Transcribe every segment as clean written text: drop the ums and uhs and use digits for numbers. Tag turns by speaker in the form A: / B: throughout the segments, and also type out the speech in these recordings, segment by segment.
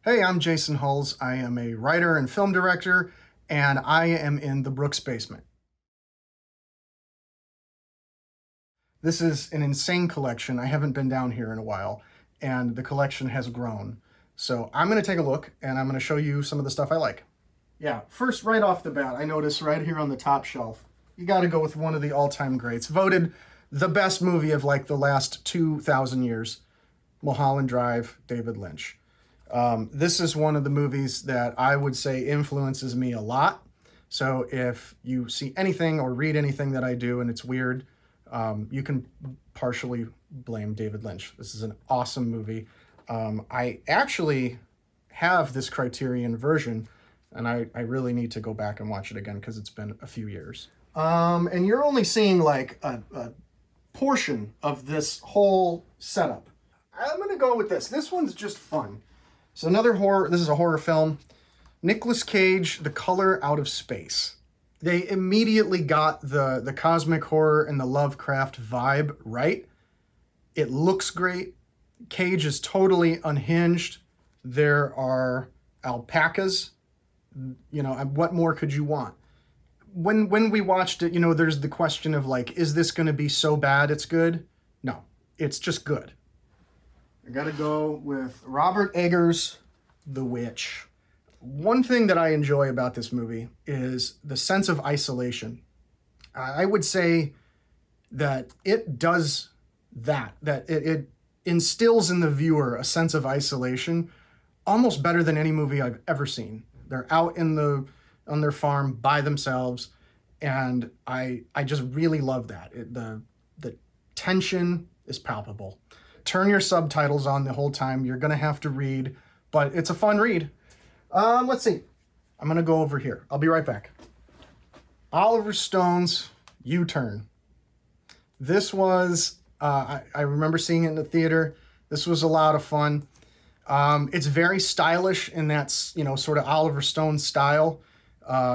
A: Hey, I'm Jason Huls. I am a writer and film director, and I am in the Brooks basement. This is an insane collection. I haven't been down here in a while, and the collection has grown. So I'm going to take a look, and I'm going to show you some of the stuff I like. Yeah, first, right off the bat, I notice right here on the top shelf, you got to go with one of the all-time greats, voted the best movie of like the last 2,000 years, Mulholland Drive, David Lynch. This is one of the movies that I would say influences me a lot. So if you see anything or read anything that I do and it's weird, you can partially blame David Lynch. This is an awesome movie. I actually have this Criterion version, and I really need to go back and watch it again because it's been a few years. And you're only seeing like a portion of this whole setup. I'm going to go with this. This one's just fun. So another horror, this is a horror film. Nicolas Cage, The Color Out of Space. They immediately got the cosmic horror and the Lovecraft vibe right. It looks great. Cage is totally unhinged. There are alpacas. You know, what more could you want? When we watched it, you know, there's the question of like, is this going to be so bad it's good? No, it's just good. I gotta go with Robert Eggers' The Witch. One thing that I enjoy about this movie is the sense of isolation. I would say that it does that it instills in the viewer a sense of isolation almost better than any movie I've ever seen. They're out on their farm by themselves, and I just really love that. The tension is palpable. Turn your subtitles on the whole time. You're going to have to read, but it's a fun read. Let's see. I'm going to go over here. I'll be right back. Oliver Stone's U-Turn. This was, I remember seeing it in the theater. This was a lot of fun. It's very stylish in that, you know, sort of Oliver Stone style.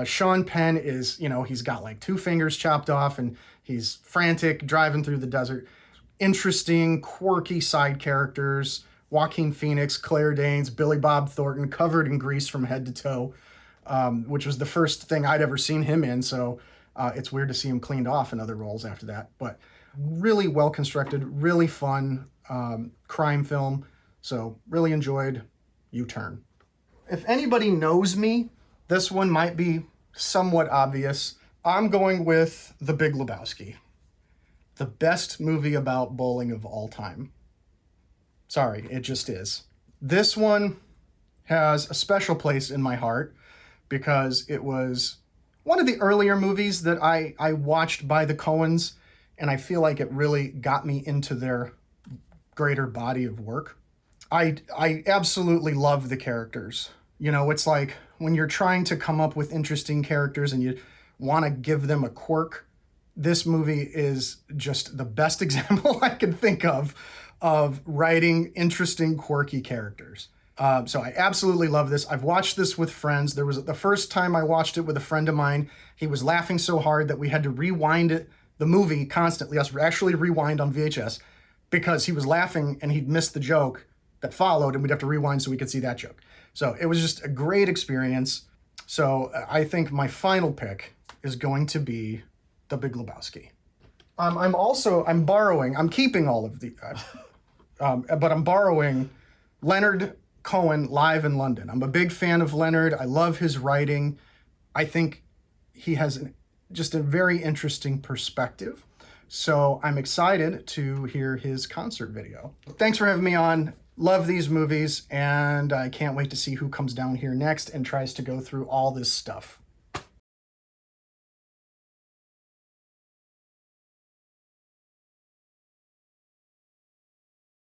A: Sean Penn is, you know, he's got like 2 fingers chopped off and he's frantic driving through the desert. Interesting, quirky side characters. Joaquin Phoenix, Claire Danes, Billy Bob Thornton, covered in grease from head to toe, which was the first thing I'd ever seen him in. So it's weird to see him cleaned off in other roles after that. But really well constructed, really fun crime film. So really enjoyed U-Turn. If anybody knows me, this one might be somewhat obvious. I'm going with The Big Lebowski. The best movie about bowling of all time. Sorry, it just is. This one has a special place in my heart because it was one of the earlier movies that I watched by the Coens, and I feel like it really got me into their greater body of work. I absolutely love the characters. You know, it's like when you're trying to come up with interesting characters and you want to give them a quirk, this movie is just the best example I can think of writing interesting, quirky characters. So I absolutely love this. I've watched this with friends. There was the first time I watched it with a friend of mine. He was laughing so hard that we had to rewind the movie constantly. Us actually rewind on VHS because he was laughing and he'd missed the joke that followed, and we'd have to rewind so we could see that joke. So it was just a great experience. So I think my final pick is going to be The Big Lebowski. I'm keeping all of the, but I'm borrowing Leonard Cohen Live in London. I'm a big fan of Leonard. I love his writing. I think he has just a very interesting perspective. So I'm excited to hear his concert video. Thanks for having me on. Love these movies, and I can't wait to see who comes down here next and tries to go through all this stuff.